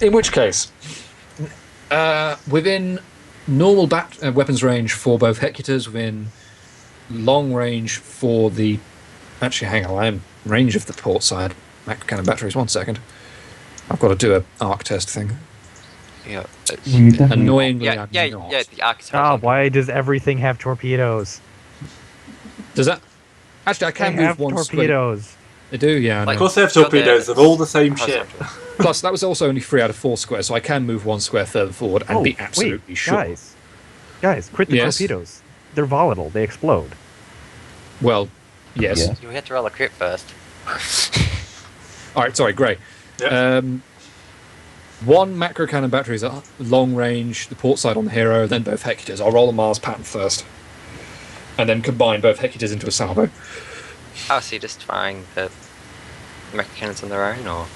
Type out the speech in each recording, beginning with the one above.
In which case, within normal weapons range for both Hecutas, within long range for the... Actually, hang on, I am range of the port side macro cannon batteries. 1 second. I've got to do an arc test thing. Yeah. Annoyingly, Yeah, I'm yeah, not. yeah. The arc is Why does everything have torpedoes? Does that... Actually, I can They move have one square. torpedoes. They do, yeah. I know. Of course they have torpedoes. They're all the same ship. Plus, that was also only 3 out of 4 squares, so I can move 1 square further forward and be absolutely sure. Guys, quit the Yes. torpedoes. They're volatile. They explode. Well, yes. Yeah. You have to roll a crit first. All right, sorry, Grey. Yeah. 1 macro cannon battery is at long range, the port side on the hero, then both Hecutas. I'll roll the Mars pattern first. And then combine both Hecutas into a salvo. Oh, so you're just firing the mecha cannons on their own, or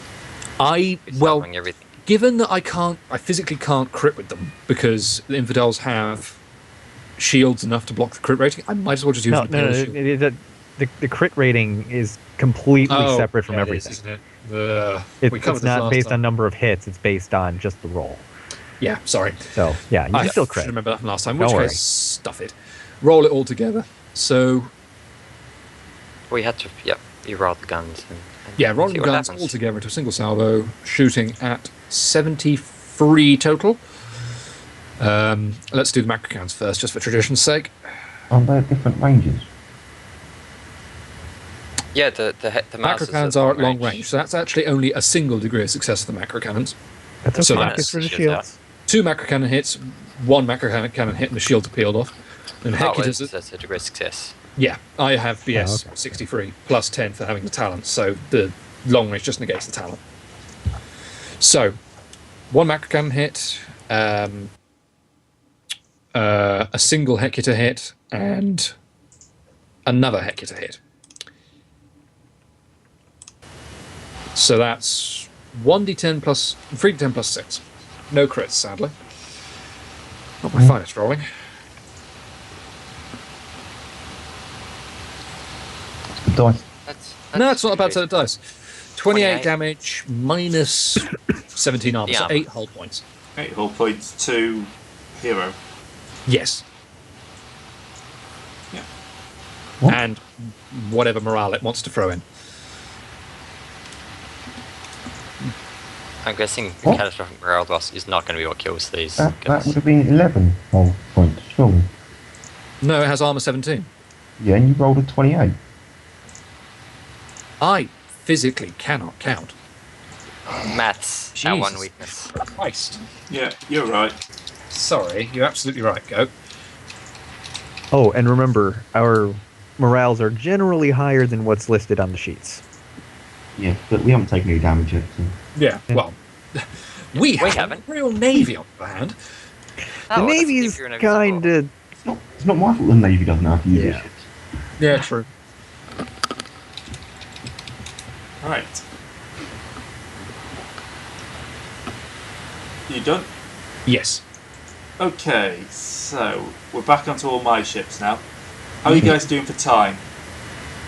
Well, salving everything? given that I physically can't crit with them because the Infidels have shields enough to block the crit rating, I might as well just use The crit rating is completely separate from everything. Isn't it? It's not based on number of hits. It's based on just the roll. Yeah, sorry. So, yeah, you can still should crit. remember that from last time. In Don't which worry. case, stuff it. Roll it all together. So, Well, you had to. Yep, you rolled the guns. And yeah, rolling see the what guns happens. all together into a single salvo, shooting at 73 total. Let's do the macro cannons first, just for tradition's sake. Aren't they at different ranges? Yeah, the Macro cannons are at long range, so that's actually only a single degree of success of the macro cannons. That's okay. So So that's- for the Shields shields. 2 macro cannon hits, 1 macro cannon hit, and the shields are peeled off. And Hecutas, That's a degree of success. yeah, I have BS Oh, okay. 63 plus 10 for having the talent, so the long range just negates the talent. So, 1 macro cannon hit, a single Hecuta hit, and another Hecuta hit. So that's 1d10 plus 3d10 plus 6. No crits, sadly. Not my finest rolling. The dice. No, it's not a bad set of dice. 28 28. damage minus 17 armor, The so armor. 8 hull points. 8 hull points to hero. Yes. Yeah. What? And whatever morale it wants to throw in. I'm guessing What? catastrophic morale loss is not going to be what kills these That guys. would have been 11 whole points, surely. No, it has armor 17. Yeah, and you rolled a 28. I physically cannot count. Maths, our one Jesus. weakness. Christ. Yeah, you're right. Sorry, you're absolutely right, Go. Oh, and remember, our morales are generally higher than what's listed on the sheets. Yeah, but we haven't taken any damage yet. So. Yeah, well, we We have haven't. a real navy on the other hand. The Oh, that's Navy's if you're an invisible. kind of... It's not my fault the Navy doesn't know how to use Yeah. their ships. Yeah, true. Right. You done? Yes. Okay, so we're back onto all my ships now. How are you guys doing for time?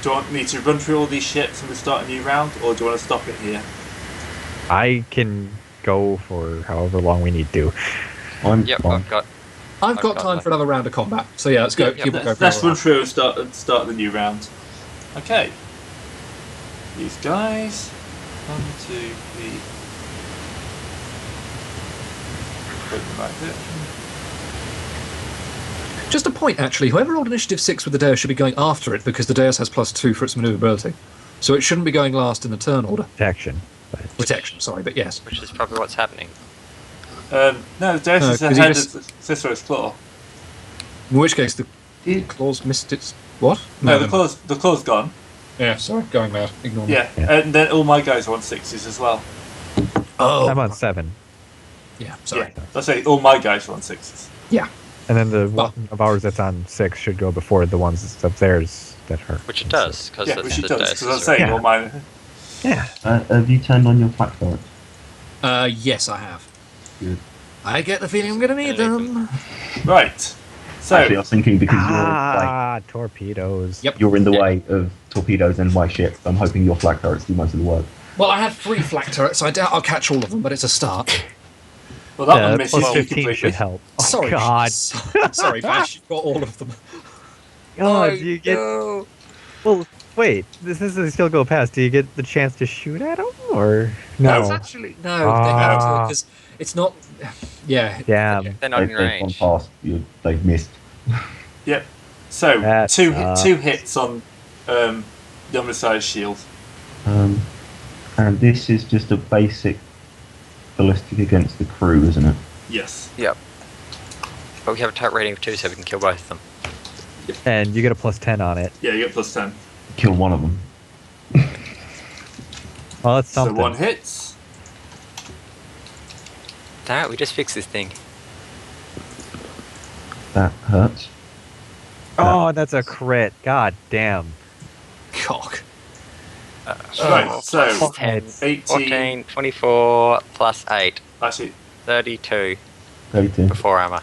Do you want me to run through all these ships and we start a new round, or do you want to stop it here? I can go for however long we need to. I'm Yep, fine. I've got. I've got got time that. for another round of combat. So yeah, let's go. Yeah, keep it going. let's run through and start the new round. Okay. These guys. 1, 2, 3. Put them right there. Just a point, actually. Whoever rolled initiative 6 with the Deus should be going after it because the Deus has +2 for its maneuverability. So it shouldn't be going last in the turn order. Protection. But Protection, sorry, but yes. Which is probably what's happening. No, Deus No, is 'cause he ahead just- of Cicero's Claw. In which case, the Did- claws missed its... What? No, the claw's gone. Yeah, sorry, going mad. Ignore me. Yeah, Yeah. and then all my guys are on 6s as well. Oh. I'm on 7. Yeah, sorry. Yeah, let's say all my guys are on 6s. Yeah. And then the Well- one of ours that's on 6 should go before the ones that's theirs that hurt. Which it does, because Yeah, the which it does, because I'm dice saying Yeah. all mine. Yeah. Have you turned on your flak turrets? Yes, I have. Good. I get the feeling I'm going to need them. Right. So, Actually, I was thinking because Torpedoes. Yep. you're in the way of torpedoes and my ship. I'm hoping your flak turrets do most of the work. Well, I have 3 flak turrets, so I doubt I'll catch all of them, but it's a start. Well, that Yeah, one misses plus you 15 completely. should help. Oh, Sorry, God. Sorry, Vash, you've got all of them. Oh, do you get... No. Well, wait. This is still go past. Do you get the chance to shoot at them, or No. no? Actually, no, they have to, because it's not... Yeah. Damn. They're not in They've gone range. past. They've missed. Yep. So, That two sucks. hits on the undersized shield. And this is just a basic ballistic against the crew, isn't it? Yes. Yep. But we have a turret rating of 2, so we can kill both of them. And you get a plus 10 on it. Yeah, you get plus 10. Kill one of them. Well, that's So something. 1 hits. Damn it, we just fixed this thing. That hurts. Oh, that's a crit. God damn. Cock. Right, so plus 10, 18. 14, 24, plus 8, Actually, 32 32. before armor.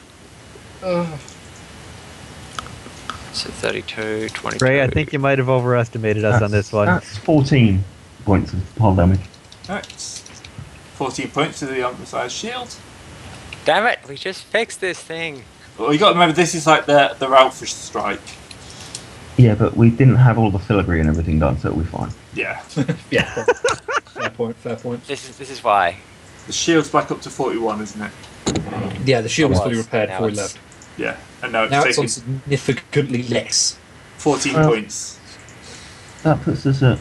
So 32, 22. Ray, I think you might have overestimated us on this one. That's 14 points of hull damage. alright. 14 points to the undersized shield. Damn it, we just fixed this thing. Well, you got to remember, this is like the Ralph strike. Yeah, but we didn't have all the filigree and everything done, so we're fine. Yeah. Yeah. Fair point, fair point. This is why. The shield's back up to 41, isn't it? Yeah, the shield was It fully was. repaired Now before we it's- left. Yeah. And now it's Now it's taking on significantly less. 14 Well- points. That puts us at.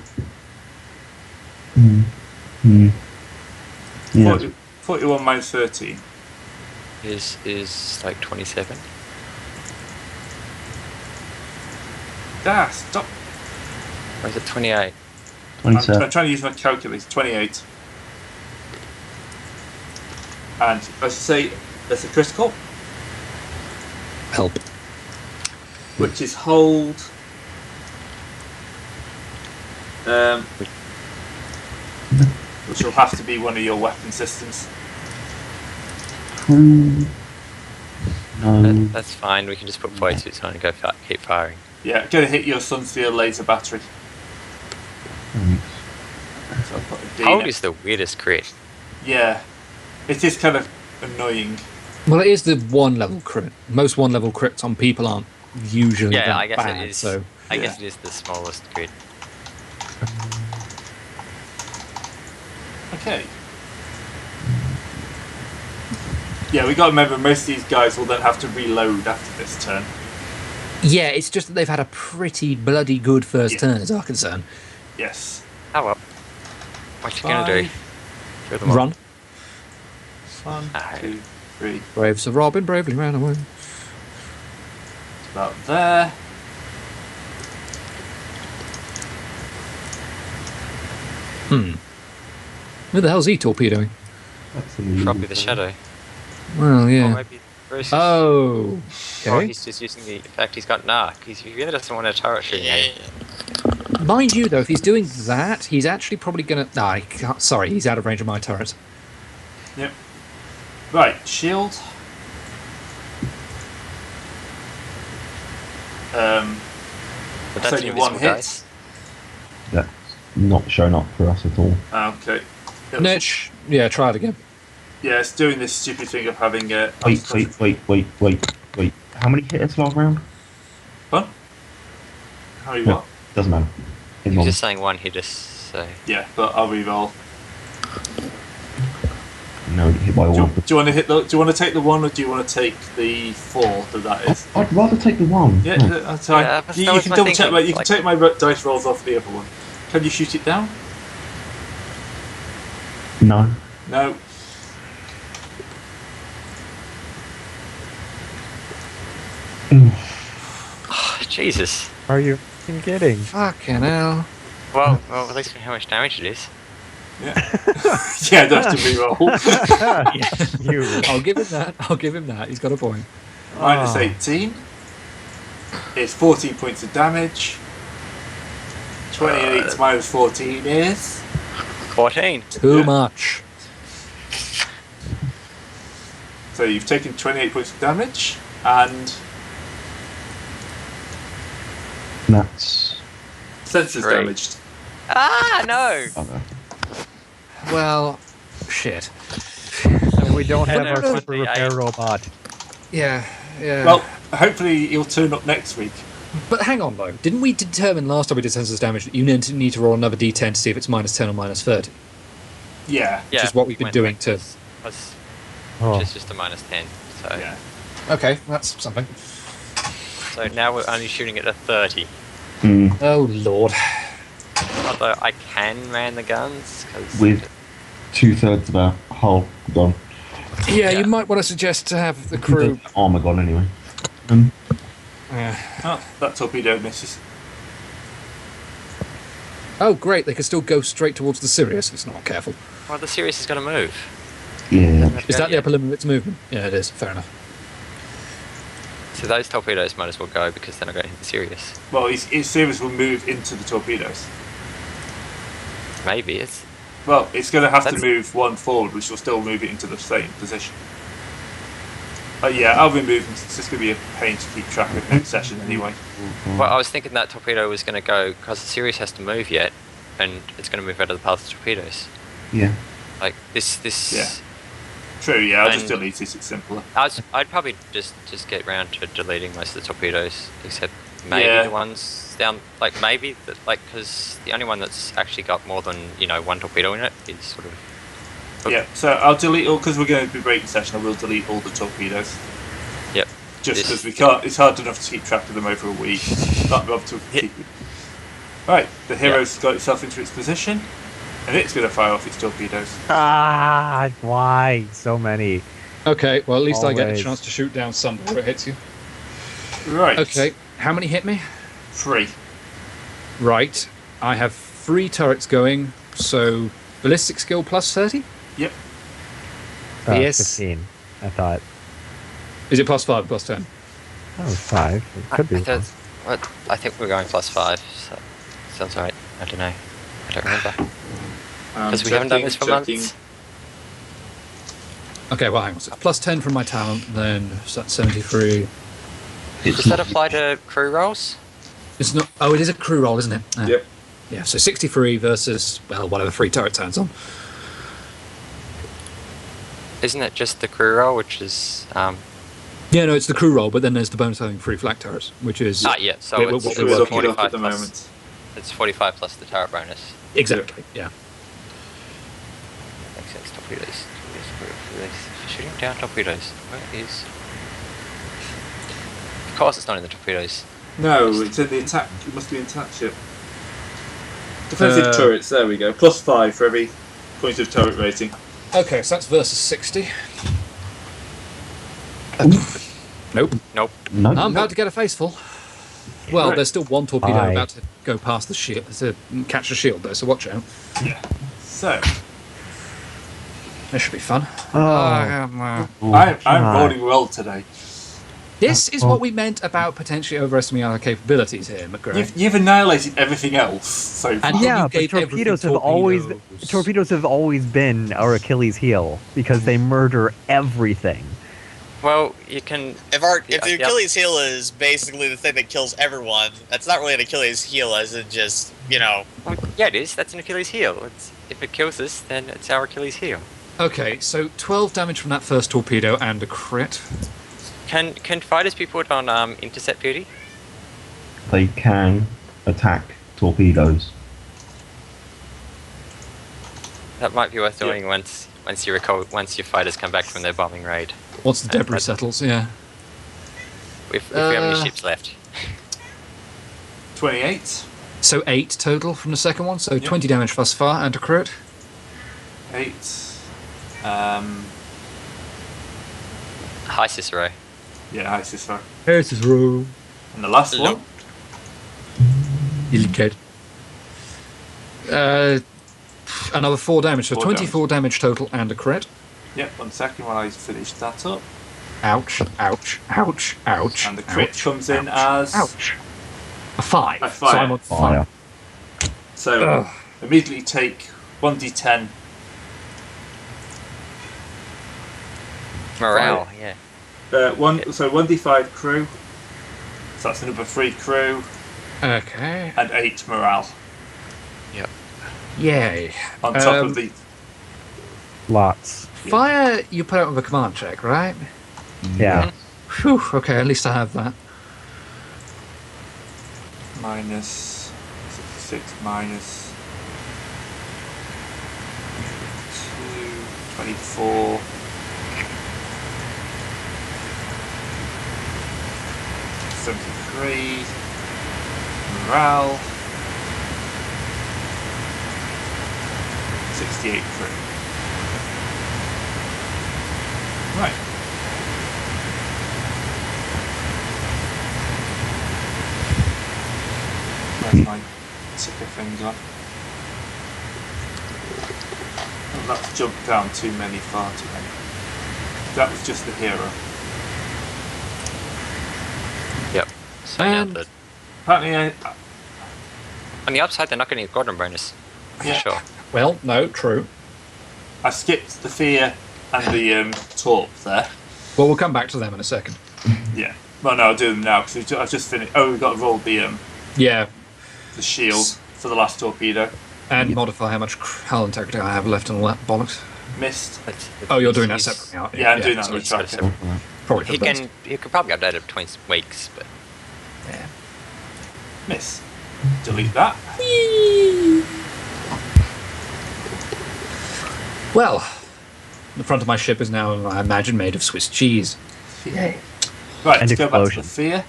Yeah. 41 minus 13. Is like 27. Ah, stop. Or is it 28? I'm 27. trying to use my calculator. 28. And as I say, there's a critical, Help. which is hold. Which will have to be one of your weapon systems. Crew. No. That's fine, we can just put void suits on and go keep firing. Yeah, gonna hit your Sunsphere laser battery. Thanks. So I'll put a D Hold next- is the weirdest crit. Yeah, it is kind of annoying. Well, it is the 1 level crit. Most 1 level crits on people aren't usually Yeah, that I guess bad, it is. so... I Yeah. guess it is the smallest crit. Okay. Yeah, we got to remember most of these guys will then have to reload after this turn. Yeah, it's just that they've had a pretty bloody good first Yeah. turn, as I'm concerned. Yes. Oh well. What you gonna do? Kill them all? Run. 1, No. 2, 3. Brave Sir Robin bravely ran away. It's about there. Who the hell's he torpedoing? That's illegal. Probably the shadow. Well, Or yeah. maybe Bruce. Oh, Or okay. he's just using the fact he's got narc. He really doesn't want a turret shooting at him. Mind you, though, if he's doing that, he's actually probably going to... Nah, he can't, sorry, he's out of range of my turrets. Yep. Right, shield. But It's that's only invisible, one hit. guys. That's not shown up for us at all. Okay. Nitch, yeah, try it again. Yeah, it's doing this stupid thing of having a. Wait. How many hitters last round? What? How many No. what? Doesn't matter. He Hit was one. just saying one hit us, so... Yeah, but I'll re-roll. No, get hit by all Do of them. you want to hit the? Do you want to take the 1 or do you want to take the 4 that is? I'd rather take the one. Yeah, No. that's fine. Yeah, but you that was can my double check. thinking, You can like- take my dice rolls off the other one. Can you shoot it down? No. No. Jesus. Are you f***ing kidding? Fucking hell. Well, at least we know how much damage it is. Yeah. Yeah, that's to re-roll. You. I'll give him that. I'll give him that. He's got a point. Minus Oh. 18 is 14 points of damage. 28 minus 14 is 14. Too Yeah. much. so you've taken 28 points of damage and That's. sensors Three. damaged. Ah, no! Okay. Well, shit. And we don't have no, our no, super no. repair robot. Yeah, yeah. Well, hopefully he'll turn up next week. but hang on though. Didn't we determine last time we did senseless damage that you need to roll another d10 to see if it's minus 10 or minus 30? Yeah. Yeah, is what we've been went doing back to- was- Oh. Which is just a minus 10. So, Yeah. Okay, that's something. so now we're only shooting at a 30. Mm, Oh lord. Although I can man the guns, because with 2/3 of our hull gone. Yeah, Yeah. you might want to suggest to have the 2/3 crew. of armor gone anyway. Oh, that torpedo misses. Oh, great! They can still go straight towards the Sirius if it's not careful. well, the Sirius is going to move. Yeah. Is that the Yeah. upper limit of its movement? Yeah, it is. Fair enough. So those torpedoes might as well go because they're not going to hit the Sirius. Well, his series will move into the torpedoes. Maybe it's. Well, it's going to have to That's- move one forward, which will still move it into the same position. Yeah, I'll be moving. It's just going to be a pain to keep track of next session anyway. Well, I was thinking that torpedo was going to go because the Sirius has to move yet, and it's going to move out of the path of the torpedoes. Yeah. Like this. Yeah. True, yeah, I'll just And- delete it, it's simpler. I'd probably just get round to deleting most of the torpedoes, except maybe Yeah. the ones down. Like maybe that, like because the only one that's actually got more than one torpedo in it is sort of. Yeah, so I'll delete all, because we're going to be breaking session, I will delete all the torpedoes. Yep. Just This- because we can't, it's hard enough to keep track of them over a week. Not be able to Yeah. keep it. Right, the hero's got itself into its position, and it's going to fire off its torpedoes. Ah, why so many? Okay, well at least I get a Always. chance to shoot down some where it hits you. Right. Okay, how many hit me? 3. Right, I have 3 turrets going, so ballistic skill plus 30? Yep. Yes. 15. I thought. Is it plus 5 plus 10? That was 5. It could be. I think we're going +5. So sounds right. I don't know. I don't remember because we haven't done this for months. Okay, well hang on. So it's plus 10 from my talent, then so that's 73. Does that apply to crew rolls? It's not. Oh, it is a crew roll, isn't it? Yep. Yeah, so 63 versus, well, whatever 3 turrets hands on. Isn't it just the crew roll, which is Yeah, no, it's the crew roll, but then there's the bonus having 3 flak turrets, which is. yeah. So We're- it's we're So we're looking it up 45 at the plus. moment. It's 45 plus the turret bonus. Exactly, yeah. Makes sense. Torpedoes. Shooting down torpedoes. Where is? Of course, it's not in the torpedoes. No, it's in the attack. It must be in attack ship. Defensive Uh, turrets, there we go. Plus 5 for every point of turret rating. Okay, so that's versus 60. Nope. Nope. No. I'm about to get a face full. Well, Right. there's still one torpedo Aye. about to go past the shield, to catch the shield though, so watch out. So, This should be fun. Oh. Uh, I'm God. rolling well today. This is what we meant about potentially overestimating our capabilities here, McGregor. You've annihilated everything else so far. And- Yeah, you but gave torpedoes have everything torpedoes have always been our Achilles heel because they murder everything. Well, you can. If the Achilles heel is basically the thing that kills everyone, that's not really an Achilles heel, as in just Well, yeah, it is. That's an Achilles heel. If it kills us, then it's our Achilles heel. Okay, so 12 damage from that first torpedo and a crit. Can fighters be put on intercept duty? They can attack torpedoes. That might be worth doing once your fighters come back from their bombing raid. Once the debris settles, yeah. If we have any ships left. 28. So 8 total from the second one, so Yep. 20 damage thus far and a crit. 8. Hi, Cicero. Yeah, hi, Cicero. Here's his room. And the last Hello. one. He's dead. Another 4 damage, so 4 24 damage total and a crit. Yep, 1 second while I finish that up. Ouch, ouch, ouch, ouch. And the crit ouch, comes in ouch, as. Ouch. A 5. A So 5. I'm on Fire. 5. So, Ugh. immediately take 1d10. Morale, yeah. So 1d5 crew. So that's another 3 crew. Okay. And 8 morale. Yay. On top of the Lots. Fire, you put out with a command check, right? Yeah. Phew, okay, at least I have that. Minus 66 minus 2, 24. 73. Morale. 68 crew. Right. Where's my ticker things on? Oh, that's jumped down far too many. That was just the hero. Yep. So And- yeah, Apparently, on the upside, they're not getting a Gordon bonus. For Yeah. sure. Well, no, true. I skipped the fear and the torp there. Well, we'll come back to them in a second. Yeah. Well, no, I'll do them now because I've just finished. Oh, we've got to roll the Yeah, shield for the last torpedo. and modify how much hull integrity I have left and all that bollocks. Missed. Oh, you're doing that He's- separately, aren't you? Yeah, I'm doing that so with it's sort of tracker. separate. Probably for He the best. can. You could probably update it between weeks, but Yeah. Miss. Delete that. Well, the front of my ship is now, I imagine, made of Swiss cheese. Yay. Right, And let's go back to the explosion. fear.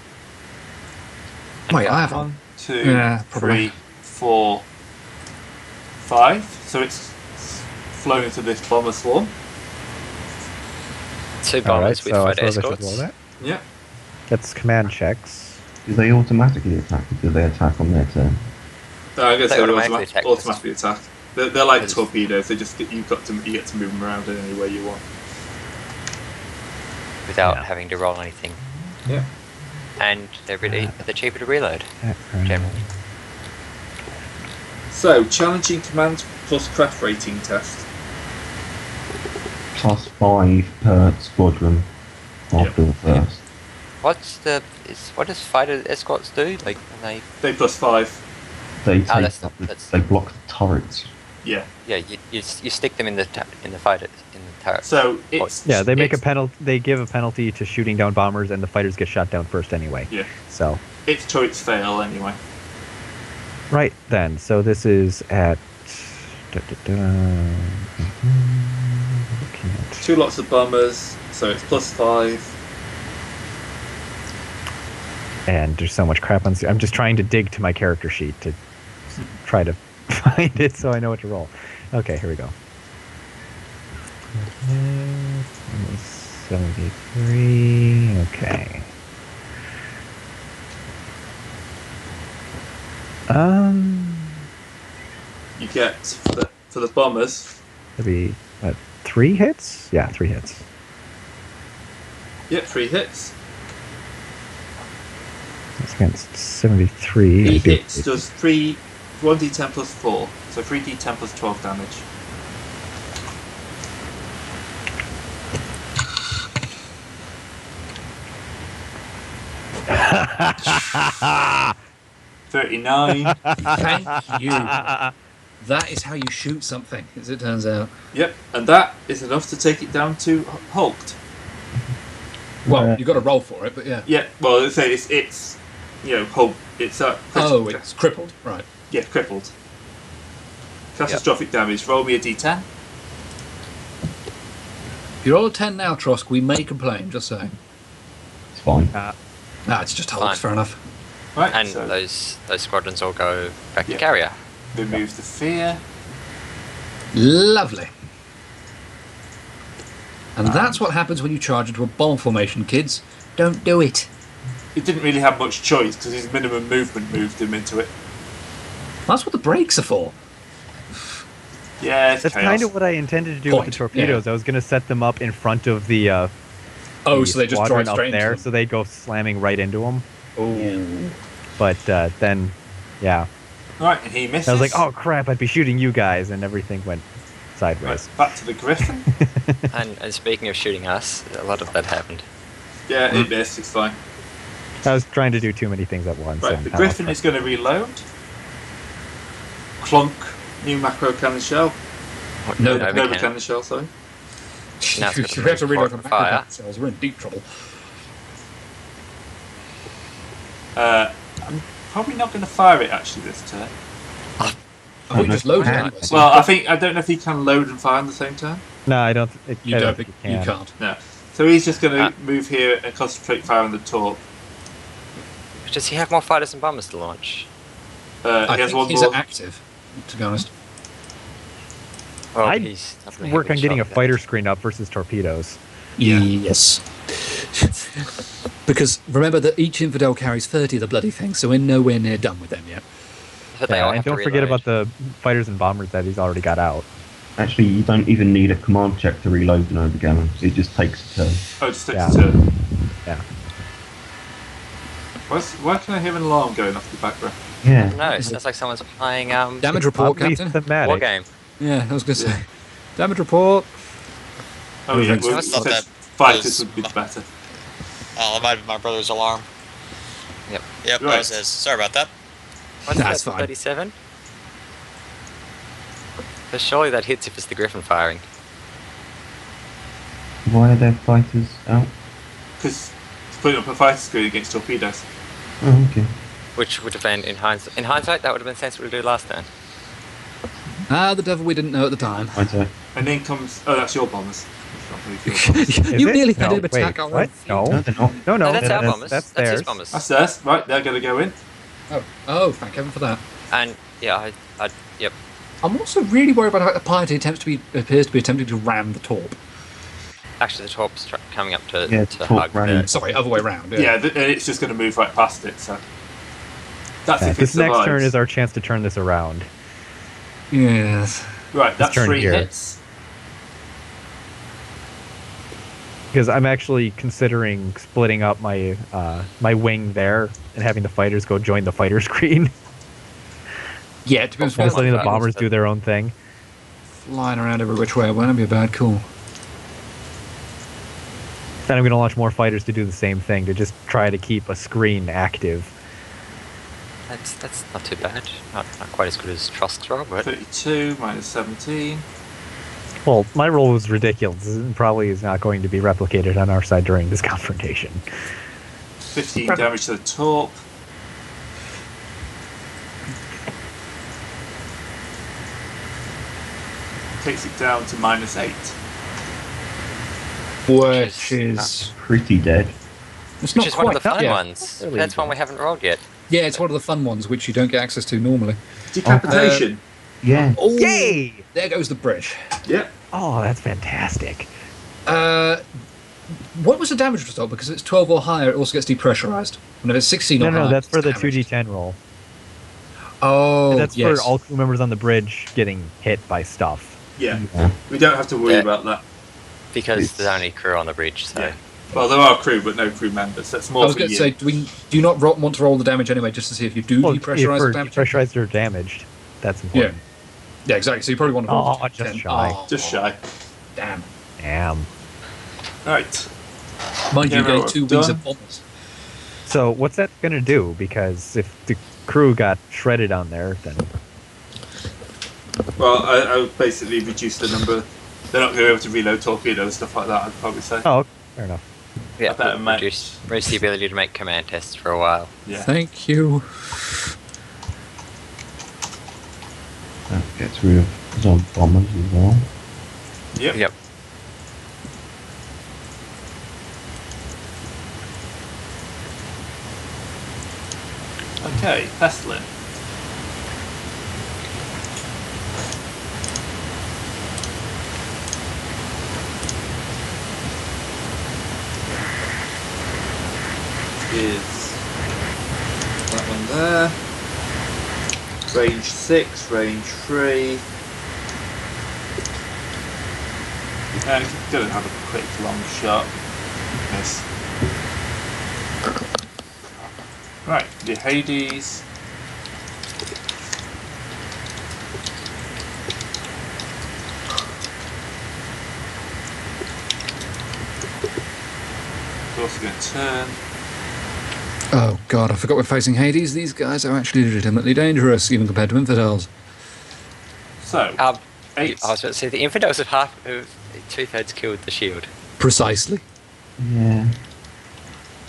Wait, I have 1, 2, Yeah, probably. 3, 4, 5. So it's flown into this bomber swarm. 2 All right, bombers with so I fighter suppose I should escorts. roll that. Yeah. That's command checks. Do they automatically attack or do they attack on their turn? I guess They they automatically attack. automatically attack. They're like Because- torpedoes. They just you get to move them around in any way you want. Without Yeah. having to roll anything. Yeah. And they're cheaper to reload, generally. So challenging command plus craft rating test. +5 per squadron after the first. What does fighter escorts do? Like when They +5. They take that's- up the- that's- they block the turrets. Yeah. you stick them in the fighter in the turret. So it's Yeah, they make a it's- penalty. They give a penalty to shooting down bombers, and the fighters get shot down first anyway. Yeah. So Its turrets fail anyway. right then, so this is at. Looking at- 2 lots of bombers. So it's +5. And there's so much crap on. I'm just trying to dig to my character sheet to try to find it so I know what to roll. Okay, here we go. 73. Okay. You get for the bombers. That'd be 3 hits. Yeah, 3 hits. Yep, 3 hits. That's against 73. 3 I do- hits does 1d10 plus 4, so 3d10 plus 12 damage. $39. Thank you. That is how you shoot something, as it turns out. Yep, and that is enough to take it down to hulked. Well, you've got to roll for it, but yeah. Yeah, well, it's hulk. It's Oh, it's crippled, right. yeah, crippled. Catastrophic damage. Roll me a d10. If you roll a 10 now, Trosk, we may complain, just saying. It's fine. Nah, it's just hulks, Fine. fair enough. Right, And so those squadrons all go back Yeah. to carrier. remove the fear. Lovely. And that's what happens when you charge into a bomb formation, kids. Don't do it. He didn't really have much choice because his minimum movement moved him into it. That's what the brakes are for. Yeah, it's That's chaos. kind of what I intended to do with Point, the torpedoes. I was going to set them up in front of the. Oh, the so they just squadron drive up straight into there, them. so they go slamming right into them. Ooh. But then, yeah, Right, and he misses. I was like, oh crap, I'd be shooting you guys, and everything went sideways. Right, back to the Griffin. And speaking of shooting us, a lot of that happened. Yeah, it missed. It's fine. I was trying to do too many things at once. Right, and the I Griffin lost is going to reload. Clunk, new macro cannon shell. No, No cannon. cannon shell, sorry. Now it's got we have to reload on the fire. back cells. We're in deep trouble. I'm probably not going to fire it actually this turn. I thought you just loaded it anyway. So Well, I don't know if he can load and fire on the same turn. No, I don't. you I don't think think you can't. No. So he's just going to move here and concentrate fire on the torp. Does he have more fighters and bombers to launch? I He has think one he's more. active, to be honest. Well, I'd he's definitely Work on heavily getting a shot fighter screen up versus torpedoes. Yeah. Yes. Because remember that each infidel carries 30 of the bloody things, so we're nowhere near done with them yet. But they Yeah, all and have to don't forget reload. about the fighters and bombers that he's already got out. Actually, you don't even need a command check to reload an overgammon. It just takes a turn. Oh, just takes Yeah. a turn. Yeah. Why can I hear an alarm going off the background? Yeah. No, it sounds like someone's playing Damage report, Oddly Captain. thematic. war game. Yeah, I was going to say. Damage report. Oh yeah, I always thought that fighters was- would be better. Oh, that might be my brother's alarm. Yep. Yep, Right. that was his. Sorry about that. What's That's that? fine. 37. But surely that hits if it's the Griffin firing. Why are their fighters out? Because it's putting up a fighter screen against torpedoes. Oh, okay. Which would have been, in hindsight, that would have been sensible to do last turn. Ah, the devil we didn't know at the time. I'd say. And in comes. Oh, that's your bombers. That's not really your bombers. you it? nearly had No, him attack wait, our what? own. No, they're not. No, No, that's our bombers. That's That's theirs. his bombers. That's theirs. Right, they're going to go in. Oh, thank heaven for that. And, yeah, yep. I'm also really worried about how the piety appears to be attempting to ram the torp. Actually, the torp's coming up to, Yeah, to torp hug. running. Sorry, other way round. Yeah, and it's just going to move right past it. So that's Yeah, if it this next survives. turn is our chance to turn this around. Yes. Right, that's turn 3 here. hits. Because I'm actually considering splitting up my my wing there and having the fighters go join the fighter screen. Yeah, to be honest, Just letting the that bombers was do their own thing. flying around every which way wouldn't be a bad call. Then I'm going to launch more fighters to do the same thing, to just try to keep a screen active. That's not too bad. Not quite as good as Trust's roll, but 32 minus 17. Well, my roll was ridiculous and probably is not going to be replicated on our side during this confrontation. 15 damage to the torp. Takes it down to minus 8. Which is... Pretty dead. It's which not is one of the quite... fun yeah. ones. Really That's one good. we haven't rolled yet. Yeah, it's one of the fun ones which you don't get access to normally. Decapitation. Yeah. Oh, Yay! there goes the bridge. Yep. Oh, that's fantastic. What was the damage result? Because it's 12 or higher, it also gets depressurized. And if it's 16 or No, higher, that's for it's the damaged. 2d10 roll. Oh, That's yes. for all crew members on the bridge getting hit by stuff. Yeah. Yeah. We don't have to worry Yeah. about that. Because It's- there's only crew on the bridge, so. Yeah. Well, there are crew, but no crew members. That's I more was for going to you. say, do you not want to roll the damage anyway, just to see if you do Well, if depressurize we're the damage? depressurized or damaged, that's Yeah. important. Yeah, exactly. So you probably want to roll Oh, to just 10. shy. Oh, Just shy. damn. Damn. Right. Mind you, Yeah, you gain we're 2 wings done. of bombers. So what's that going to do? Because if the crew got shredded on there, then... Well, I would basically reduce the number. They're not going to be able to reload torpedoes, stuff like that, I'd probably say. Oh, fair enough. Yeah, I better match. reduce the ability to make command tests for a while. Yeah. Thank you. That gets rid of Zod bombers as well. Yep. Yep. Okay, Pestlin. Is that one there? Range 6, range 3. And gonna have a quick long shot. Miss. Right, the Hades. It's also going to turn. Oh, God, I forgot we're facing Hades. These guys are actually legitimately dangerous, even compared to infidels. So, 8. I was about to say the infidels have two-thirds killed the shield Precisely. Yeah.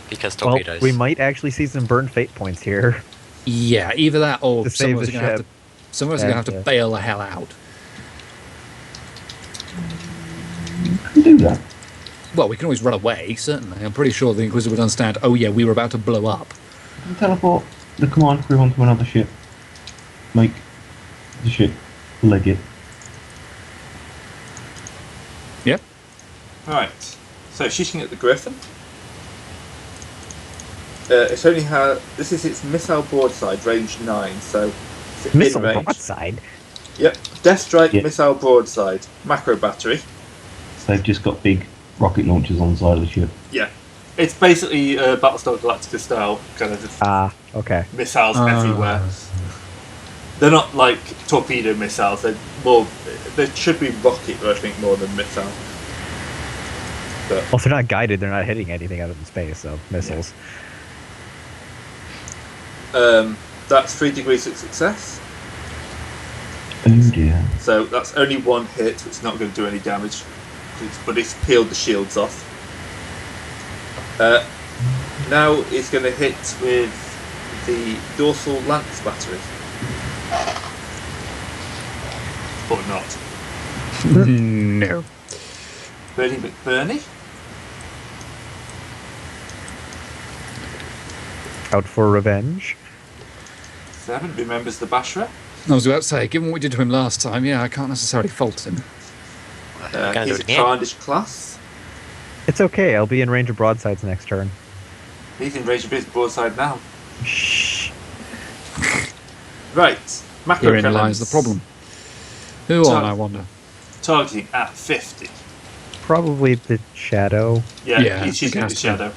because Well, torpedoes. we might actually see some burn fate points here. Yeah, either that or To some save of us the are going to have ship. to. Some of us are going to have And, to bail the hell out. Can do that. Well, we can always run away, certainly. I'm pretty sure the Inquisitor would understand, oh yeah, we were about to blow up. You teleport the command crew onto another ship. Make the ship leg it. Yep. Right. So shooting at the Griffin. It's only this is its missile broadside, range 9. So it's Missile mid-range. broadside. Yep. Death strike, Yeah. missile broadside, macro battery. So they've just got big rocket launchers on the side of the ship. Yeah. It's basically Battlestar Galactica style kind of just Ah, okay. missiles everywhere. They're not like torpedo missiles. They're more. They should be rocket, I think, more than missile. But Well, if they're not guided, they're not hitting anything out of space, so missiles. that's 3 degrees of success. Oh dear. So that's only 1 hit. It's not going to do any damage, but it's peeled the shields off. Now it's going to hit with the dorsal lance battery. Or not. No. Bernie McBurney. Out for revenge. 7 remembers the Bashra. I was about to say, given what we did to him last time, yeah, I can't necessarily fault him. Gonna do He's it a again. Carnage class. It's okay, I'll be in range of broadsides next turn. He's in range of his broadside now. Shh. Right. Macro Herein cannons. lies the problem. Who So- on, I wonder? Targeting at 50. Probably the shadow. Yeah, Yeah, he's shooting it at the has to be. shadow.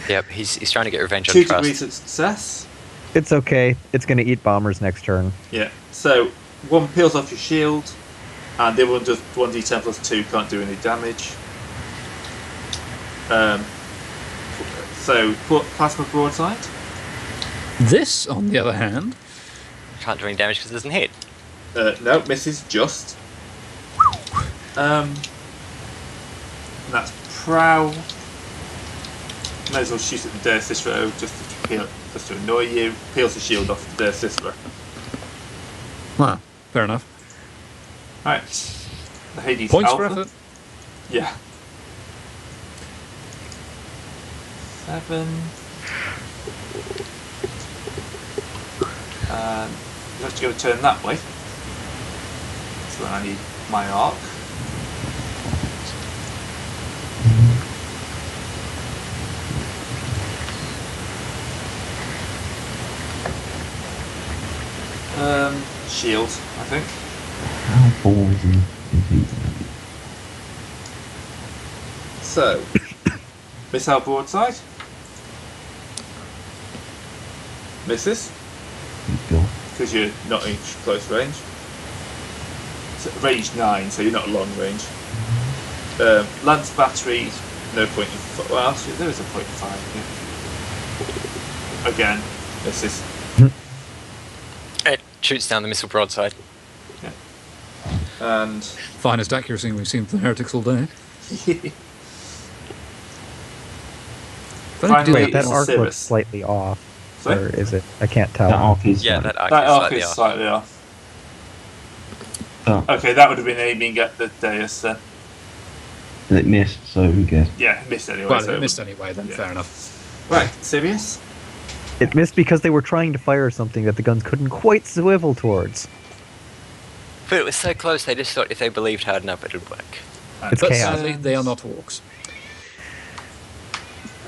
Yep, he's trying to get revenge on 2 Trust. degrees of success. It's okay. It's going to eat bombers next turn. Yeah. So 1 peels off your shield, and the other one does 1d10 plus 2, can't do any damage. So plasma broadside. This, on the other hand, Can't do any damage because it doesn't hit. No, misses just. And that's prow. May as well shoot at the Dare Cicero just to annoy you. Peels the shield off the Dare Cicero. well, fair enough. Right. The Hades Points Alpha. for effort. Yeah. 7. You have to go turn that way. So I need my arc. Shield, I think. How balls and heat. So, missile broadside. Misses, God. because you're not in close range. So, range 9, so you're not long range. Lance battery, no point in... Well, actually, there is a point in 5. Yeah. Again, misses. It shoots down the missile broadside. And... Finest accuracy we've seen from the Heretics all day. But I could do Finally, Wait, that it's arc Cirrus. looks slightly off. Sorry? Or is it? I can't tell. That arc is Yeah, like- that arc That is arc slightly is off. slightly off. Oh, Okay, that would have been aiming at the dais then. it missed, so who cares? Yeah, missed anyway. well, so it missed anyway, then yeah. fair enough. Right, Sirius? It missed because they were trying to fire something that the guns couldn't quite swivel towards. But it was so close, they just thought if they believed hard enough, it'd work. It's But chaos. sadly, they are not orcs.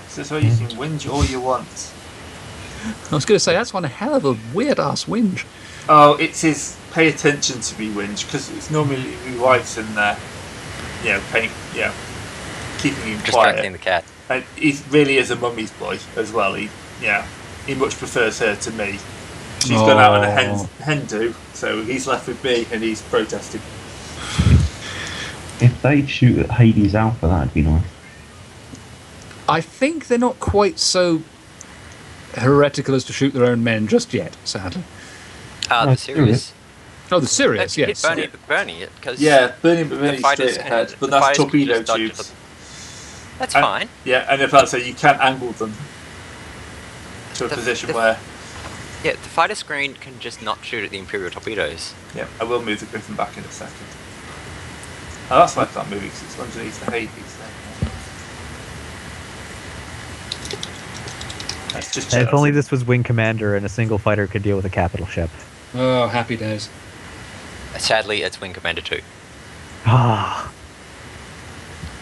So this way you can whinge all you want. I was going to say, that's one hell of a weird-ass whinge. Oh, it's his pay attention to me whinge, because it's normally my wife's in there, keeping him Distracting quiet. the cat. And he really is a mummy's boy as well. He much prefers her to me. She's gone out on a hen do, so he's left with me and he's protesting. If they'd shoot at Hades Alpha, that'd be nice. I think they're not quite so heretical as to shoot their own men just yet, sadly. Ah, Oh, the series. Oh, the Sirius, Hit yes. Bernie, but Bernie it because Yeah, burning but burning fighters straight can- ahead, but the that's fighters can torpedo just dodge tubes. that's And- fine. Yeah, and if that's so, you can angle them to a The- position the- where. Yeah, the fighter screen can just not shoot at the Imperial torpedoes. Yeah, I will move the Griffin back in a second. Oh, that's why I can't move it, 'cause it's underneath the Hades there. Let's just check And if only that. this was Wing Commander and a single fighter could deal with a capital ship. Oh, happy days. Sadly, it's Wing Commander 2. Ah,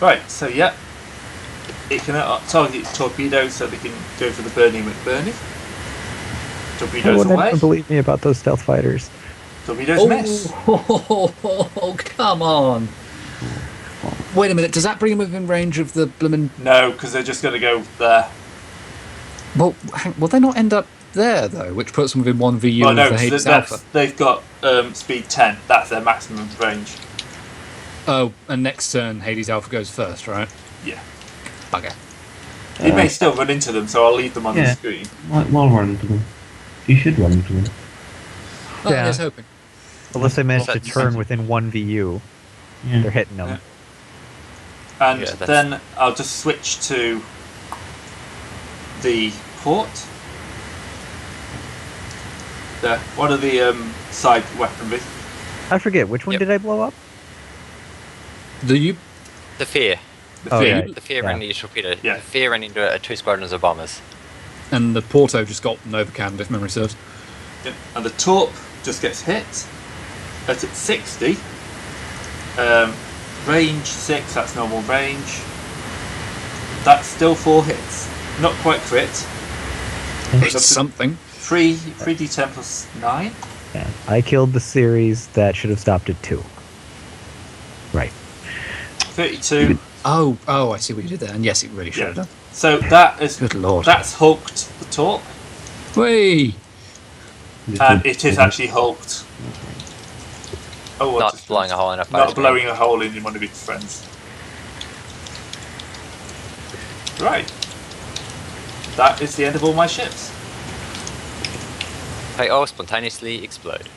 Right, so yeah. It can target its torpedoes so they can go for the Bernie McBurney. Torpedoes everyone away. didn't believe me about those stealth fighters. Torpedoes miss. Oh, come on. Wait a minute, does that bring him within range of the bloomin'... No, because they're just going to go there. Well, will they not end up there, though? Which puts them within 1 VU Well, of no, the 'cause Hades that's, Alpha. they've got speed 10. That's their maximum range. Oh, and next turn, Hades Alpha goes first, right? Yeah. Bugger. You may still run into them, so I'll leave them on the Yeah. screen. While run into them. You should run into them. Oh, Yeah. I was hoping. Unless they manage to That's- turn within 1 VU, Yeah. they're hitting them. Yeah. And Yeah, that's- then I'll just switch to the port. There. What are the side weaponry? I forget, which one Yep. did I blow up? The you... The Fear. The Oh, feed. yeah. The Fear Yeah. ran into torpedo. Yeah. The Fear ran into 2 squadrons of bombers. And the Porto just got Novacanned, if memory serves. Yeah. And the torp just gets hit at 60. Range 6, that's normal range. That's still 4 hits. Not quite crit. It's something. 3d10 plus 9. Yeah. I killed the series that should have stopped at 2. Right. 32. Oh, I see what you did there. And yes, it really should have done. So that is Good lord. that's hulked the torp, Whee! and it is actually hulked. Oh, what Not is blowing this? a hole in a fighter Not screen. blowing a hole in one of its friends. Right. That is the end of all my ships. They all spontaneously explode.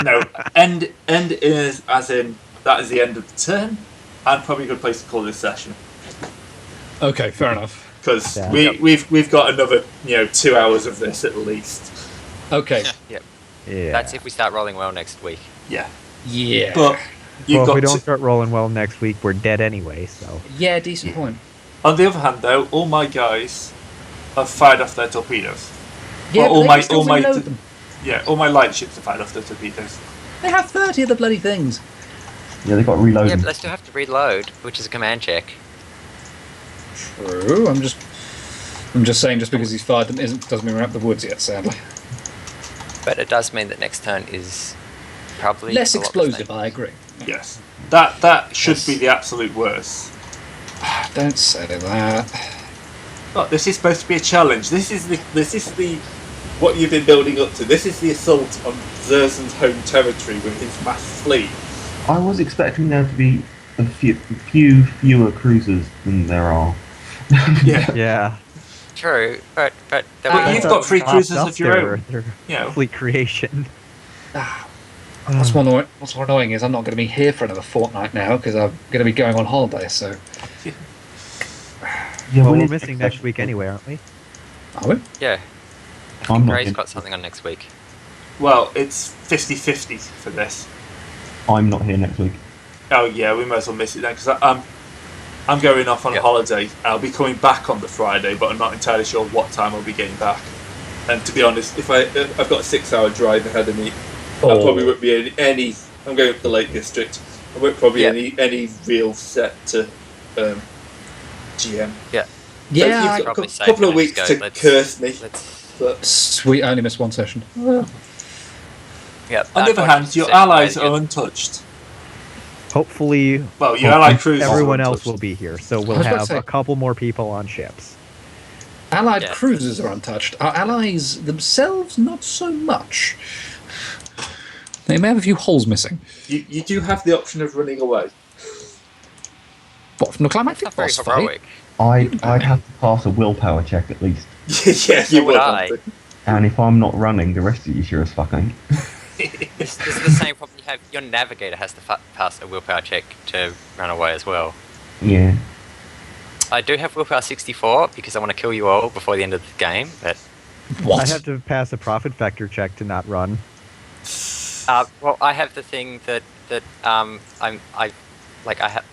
No, end is as in that is the end of the turn, and probably a good place to call this session Okay, fair enough. because Yeah. we've got another 2 hours of this at least. Okay. Yep. Yeah. That's if we start rolling well next week. Yeah, Yeah. but you've Well, if got we don't to, start rolling well next week, we're dead anyway, so... Yeah, decent point. on the other hand, though, all my guys have fired off their torpedoes. Yeah, Well, but all they my- can still all my reload t- them. Yeah, all my light ships have fired off their torpedoes. They have 30 of the bloody things. Yeah, they got Yeah, reloaded. but they still have to reload, which is a command check. True. I'm just saying, just because he's fired them doesn't mean we're up the woods yet, sadly. But it does mean that next turn is probably Less a lot explosive, the I agree. Yes, that should Yes. be the absolute worst. Don't say that. But this is supposed to be a challenge. This is the what you've been building up to. This is the assault on Zerzen's home territory with his mass fleet. I was expecting there to be a few fewer cruisers than there are. Yeah, Yeah. True, but But you've got 3 cruisers of your own. Their You know, fleet creation. What's more annoying is I'm not going to be here for another fortnight now because I'm going to be going on holiday. So, Yeah, Well, when we're is missing next week anyway, aren't we? are we? yeah. I I'm think not Ray's in. got something on next week. well, it's 50-50 for this. I'm not here next week. Oh yeah, we might as well miss it then because I'm going off on Yeah. holiday. I'll be coming back on the Friday, but I'm not entirely sure what time I'll be getting back. And to be honest, if I've got a 6-hour drive ahead of me, I probably won't be any. I'm going up to the Lake District. I won't probably Yeah. any real set to GM. Yeah. Yeah, So I- you've got Probably a safe couple of to just weeks go, to let's- curse me. Let's. But sweet. I only missed one session. Yeah. on the other hand, your allies are untouched. Hopefully, Well, your allied crews. everyone are else untouched. will be here, so I we'll was about to have say- a couple more people on ships. Allied Yeah. cruisers are untouched. Our allies themselves, not so much. They may have a few holes missing. You do have the option of running away. What, from the That's climactic not very boss fight? heroic. I'd have to pass a willpower check at least. Yeah, So you would would. I. have to. And if I'm not running, the rest of you sure as fuck ain't. This is the same problem you have. Your navigator has to pass a willpower check to run away as well. Yeah. I do have willpower 64 because I want to kill you all before the end of the game, but What? I have to pass a profit factor check to not run. well, I have the thing that I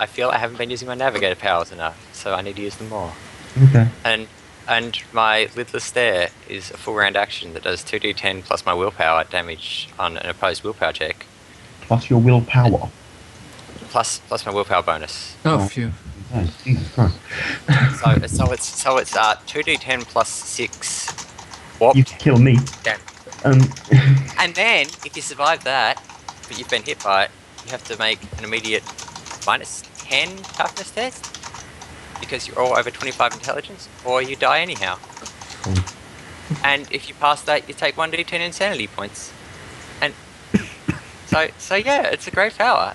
feel I haven't been using my navigator powers enough, so I need to use them more. Okay. And my lidless stare is a full round action that does 2d10 plus my willpower damage on an opposed willpower check, Plus your willpower. plus my willpower bonus. Oh, phew. Oh, Jesus Christ. So it's 2d10 plus 6 warp. You can kill me. Damn. And then if you survive that, but you've been hit by it, you have to make an immediate minus 10 toughness test because you're all over 25 intelligence, or you die anyhow. Cool. And if you pass that, you take 1d10 insanity points. And so yeah, it's a great power.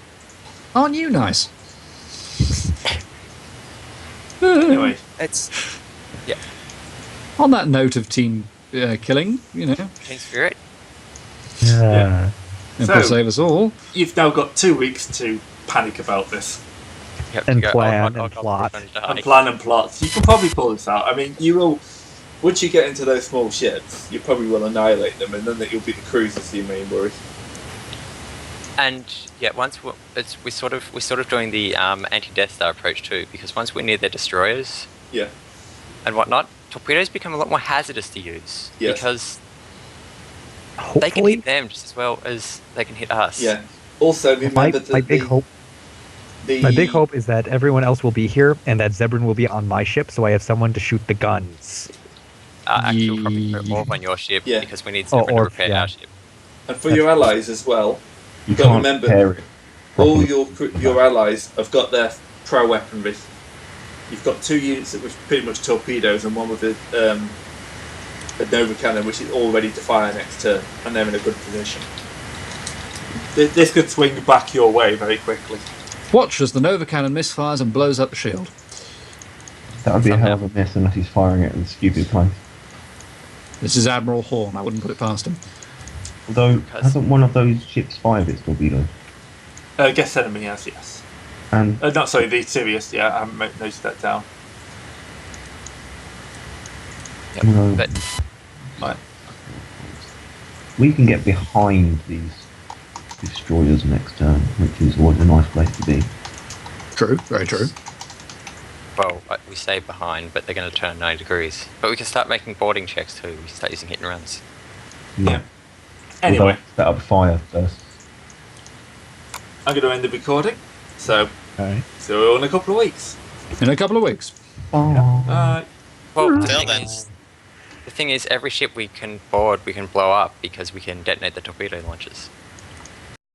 Aren't you nice? Anyway, It's On that note of team killing, team spirit. Yeah. it So- will save us all. you've now got 2 weeks to panic about this. You have to And go, plan I'll and plot. run into And Honey. plan and plot. You can probably pull this out. I mean, you will. Once you get into those small ships, you probably will annihilate them, and then that you'll be the cruisers your main worry. And yeah, we're sort of doing the anti-Death Star approach too, because once we're near their destroyers Yeah. and whatnot, torpedoes become a lot more hazardous to use Yes. because they can Hopefully, hit them just as well as they can hit us. Yeah. Also, remember that my big hope. My big hope is that everyone else will be here, and that Zebrin will be on my ship, so I have someone to shoot the guns. Actually, we'll probably put Orb on your ship Yeah. because we need Oh, someone to Orb, repair yeah. our ship. And for your allies as well, You But can't remember, repair it. all properly. your allies have got their pro weaponry. You've got 2 units that were pretty much torpedoes, and one with a Nova cannon, which is all ready to fire next turn, and they're in a good position. This could swing back your way very quickly. Watch as the Nova cannon misfires and blows up the shield. That would be a hell of a miss unless he's firing it in a stupid place. This is Admiral Horn. I wouldn't put it past him. Although, Because- hasn't one of those ships fired its torpedoes? Guess enemy has, yes. And Not sorry, the Sirius, yeah, I haven't noted that down. Yep. No. But we can get behind these destroyers next turn, which is always a nice place to be. True, very true. well, we stay behind, but they're going to turn 90 degrees. But we can start making boarding checks too. We can start using hit and runs. Yeah. Although, Anyway, set up fire first. I'm going to end the recording, so Alright. see you all in a couple of weeks. In a couple of weeks. Oh. Well, the Till thing then. is, every ship we can board, we can blow up because we can detonate the torpedo launchers.